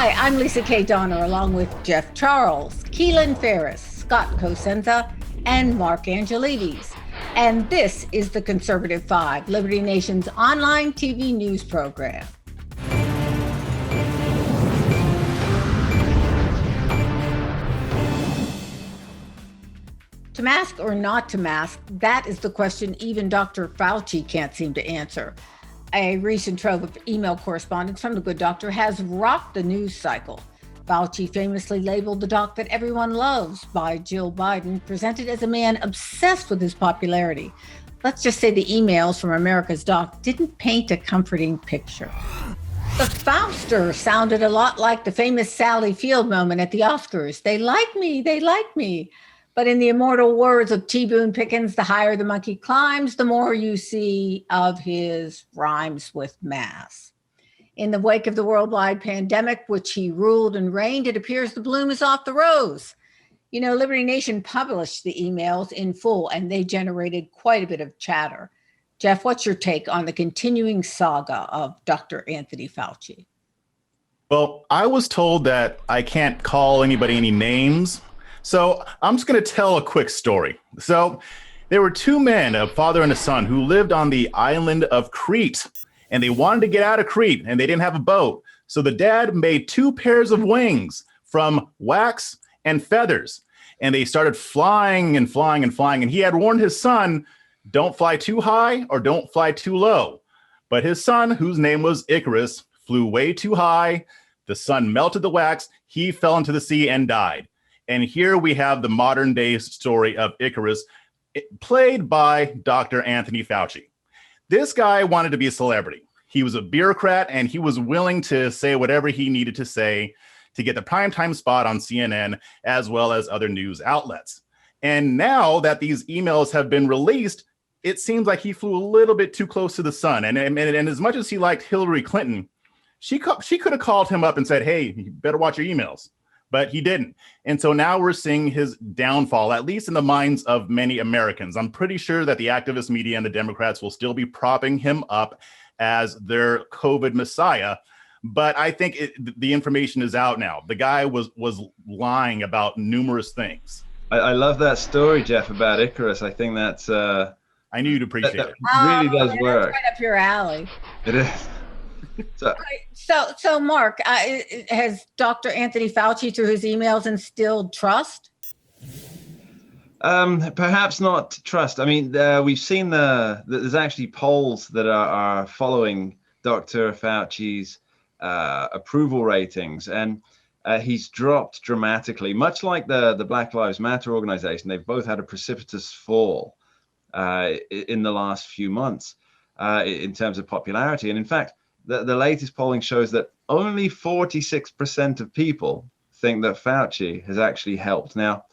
Hi, I'm Lisa K. Donner, along with Jeff Charles, Keelan Ferris, Scott Cosenza, and Mark Angelides. And this is the Conservative Five, Liberty Nation's online TV news program. To mask or not to mask, that is the question even Dr. Fauci can't seem to answer. A recent trove of email correspondence from the good doctor has rocked the news cycle. Fauci famously labeled the doc that everyone loves by Jill Biden, presented as a man obsessed with his popularity. Let's just say the emails from America's doc didn't paint a comforting picture. The Fauster sounded a lot like the famous Sally Field moment at the Oscars. They like me, they like me. But in the immortal words of T. Boone Pickens, the higher the monkey climbs, the more you see of his rhymes with mass. In the wake of the worldwide pandemic, which he ruled and reigned, it appears the bloom is off the rose. You know, Liberty Nation published the emails in full, and they generated quite a bit of chatter. Jeff, what's your take on the continuing saga of Dr. Anthony Fauci? Well, I was told that I can't call anybody any names. So I'm just going to tell a quick story. So there were two men, a father and a son, who lived on the island of Crete, and they wanted to get out of Crete, and they didn't have a boat. So the dad made two pairs of wings from wax and feathers, and they started flying and flying and flying. And he had warned his son, don't fly too high or don't fly too low. But his son, whose name was Icarus, flew way too high. The sun melted the wax. He fell into the sea and died. And here we have the modern day story of Icarus, played by Dr. Anthony Fauci. This guy wanted to be a celebrity. He was a bureaucrat, and he was willing to say whatever he needed to say to get the primetime spot on CNN, as well as other news outlets. And now that these emails have been released, it seems like he flew a little bit too close to the sun. And as much as he liked Hillary Clinton, she could have called him up and said, hey, you better watch your emails. But he didn't. And so now we're seeing his downfall, at least in the minds of many Americans. I'm pretty sure that the activist media and the Democrats will still be propping him up as their COVID messiah. But I think the information is out now. The guy was lying about numerous things. I love that story, Jeff, about Icarus. I think that's... I knew you'd appreciate it. Really does work. That's right up your alley. It is. So Mark, has Dr. Anthony Fauci, through his emails, instilled trust? Perhaps not trust. I mean, we've seen there's actually polls that are following Dr. Fauci's approval ratings, and he's dropped dramatically, much like the Black Lives Matter organization. They've both had a precipitous fall in the last few months in terms of popularity. And in fact, the latest polling shows that only 46% of people think that Fauci has actually helped. Now,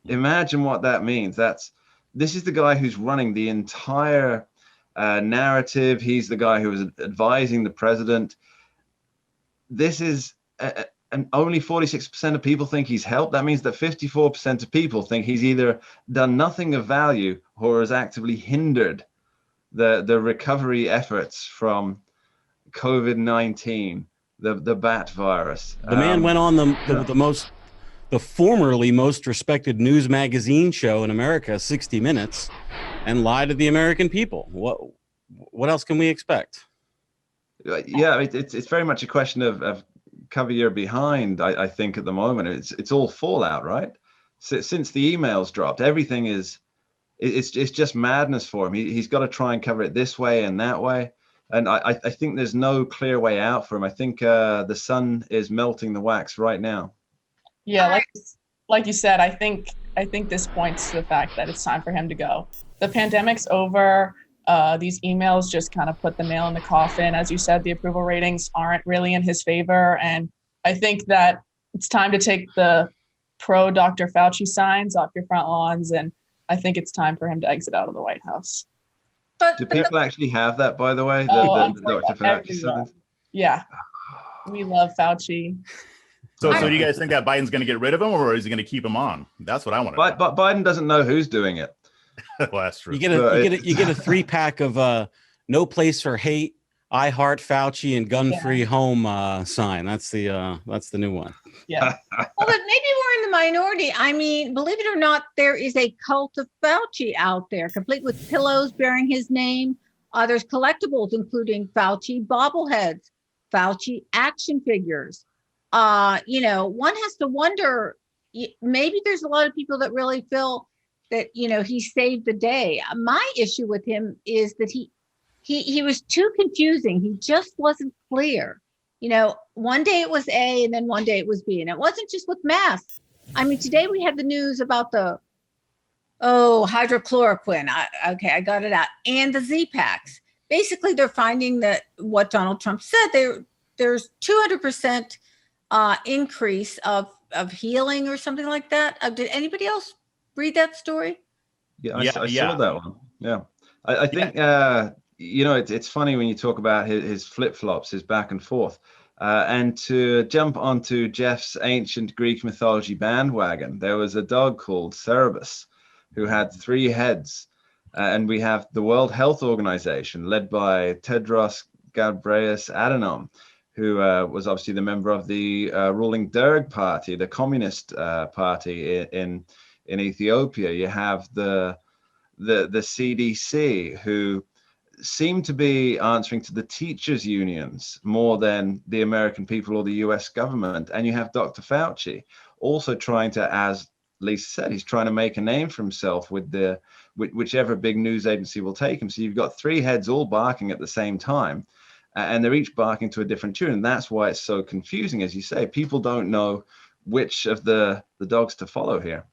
imagine what that means. This is the guy who's running the entire narrative. He's the guy who was advising the president. This is, and only 46% of people think he's helped. That means that 54% of people think he's either done nothing of value or has actively hindered the recovery efforts from COVID-19, the bat virus. The man went on the formerly most respected news magazine show in America, 60 Minutes, and lied to the American people. What else can we expect? Yeah, it's very much a question of cover your behind. I think at the moment it's all fallout, right? Since the emails dropped, everything it's just madness for him. He's got to try and cover it this way and that way. And I think there's no clear way out for him. I think the sun is melting the wax right now. Yeah, like you said, I think this points to the fact that it's time for him to go. The pandemic's over. These emails just kind of put the nail in the coffin. As you said, the approval ratings aren't really in his favor. And I think that it's time to take the pro Dr. Fauci signs off your front lawns. And I think it's time for him to exit out of the White House. Do people actually have that, by the way? The Dr. Fauci signs? Yeah. We love Fauci. So do you guys think that Biden's going to get rid of him, or is he going to keep him on? That's what I want to know. But Biden doesn't know who's doing it. Well, that's true. You get a 3-pack of No Place for Hate, I Heart Fauci and Gun Free Home sign. That's the new one. Yeah. Well, but maybe we're in the minority. I mean, believe it or not, there is a cult of Fauci out there, complete with pillows bearing his name. There's collectibles, including Fauci bobbleheads, Fauci action figures. One has to wonder, maybe there's a lot of people that really feel that, he saved the day. My issue with him is that he was too confusing. He just wasn't clear. One day it was A and then one day it was B. And it wasn't just with masks. I mean, today we had the news about the hydrochloroquine. I got it out. And the Z-Packs. Basically, they're finding that what Donald Trump said, there's 200% increase of healing or something like that. Did anybody else read that story? Yeah, I saw that one. Yeah. I think, it's funny when you talk about his flip-flops, his back and forth. And to jump onto Jeff's ancient Greek mythology bandwagon, there was a dog called Cerberus who had 3 heads. And we have the World Health Organization led by Tedros Ghebreyesus Adhanom, who was obviously the member of the ruling Derg party, the communist party in Ethiopia. You have the CDC, who seem to be answering to the teachers' unions more than the American people or the US government. And you have Dr. Fauci also trying to, as Lisa said, he's trying to make a name for himself with whichever big news agency will take him. So you've got 3 heads all barking at the same time, and they're each barking to a different tune. And that's why it's so confusing. As you say, people don't know which of the dogs to follow here.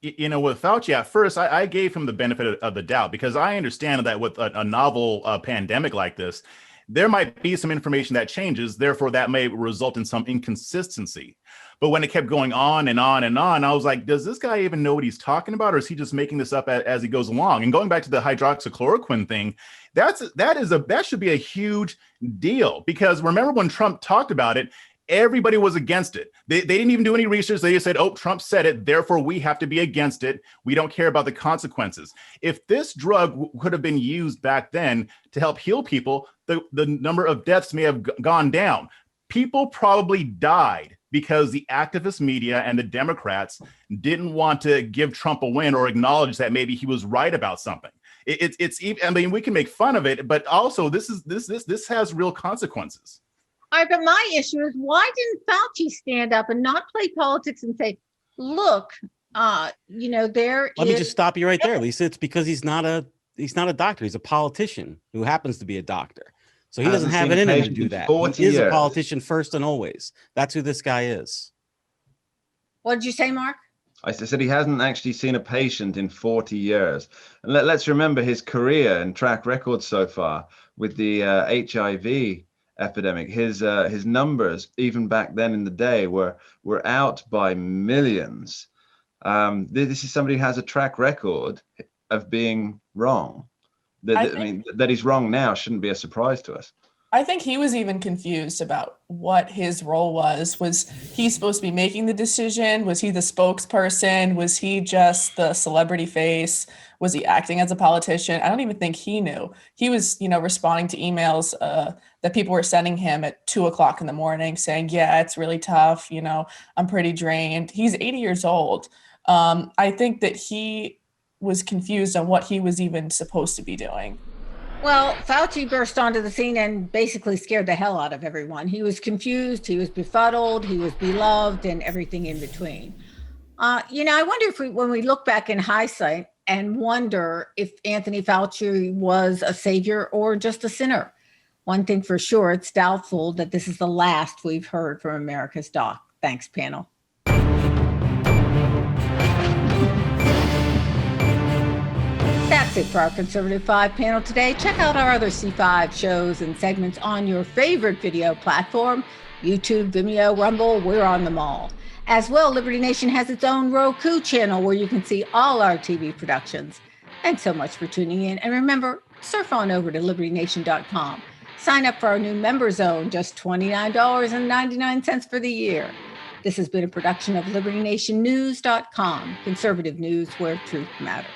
With Fauci, at first, I gave him the benefit of the doubt, because I understand that with a novel pandemic like this, there might be some information that changes. Therefore, that may result in some inconsistency. But when it kept going on and on and on, I was like, does this guy even know what he's talking about? Or is he just making this up as he goes along? And going back to the hydroxychloroquine thing, that should be a huge deal, because remember when Trump talked about it, everybody was against it. They didn't even do any research. They just said, oh, Trump said it, therefore we have to be against it. We don't care about the consequences. If this drug could have been used back then to help heal people, the number of deaths may have gone down. People probably died because the activist media and the Democrats didn't want to give Trump a win or acknowledge that maybe he was right about something. I mean, we can make fun of it, but also this has real consequences. All right, but my issue is, why didn't Fauci stand up and not play politics and say, look, Let me just stop you right there, Lisa. It's because he's not a doctor. He's a politician who happens to be a doctor. So he doesn't have it in him to do that. He is a politician first and always. That's who this guy is. What did you say, Mark? I said he hasn't actually seen a patient in 40 years. And let's remember his career and track record so far with the HIV epidemic. His numbers, even back then in the day, were out by millions. This is somebody who has a track record of being wrong. That he's wrong now shouldn't be a surprise to us. I think he was even confused about what his role was. Was he supposed to be making the decision? Was he the spokesperson? Was he just the celebrity face? Was he acting as a politician? I don't even think he knew. He was, responding to emails that people were sending him at 2:00 in the morning saying, yeah, it's really tough. I'm pretty drained. He's 80 years old. I think that he was confused on what he was even supposed to be doing. Well, Fauci burst onto the scene and basically scared the hell out of everyone. He was confused, he was befuddled, he was beloved, and everything in between. I wonder if when we look back in hindsight and wonder if Anthony Fauci was a savior or just a sinner. One thing for sure, it's doubtful that this is the last we've heard from America's doc. Thanks, panel. That's it for our Conservative 5 panel today. Check out our other C5 shows and segments on your favorite video platform, YouTube, Vimeo, Rumble. We're on them all. As well, Liberty Nation has its own Roku channel where you can see all our TV productions. Thanks so much for tuning in. And remember, surf on over to libertynation.com. Sign up for our new member zone, just $29.99 for the year. This has been a production of libertynationnews.com, conservative news where truth matters.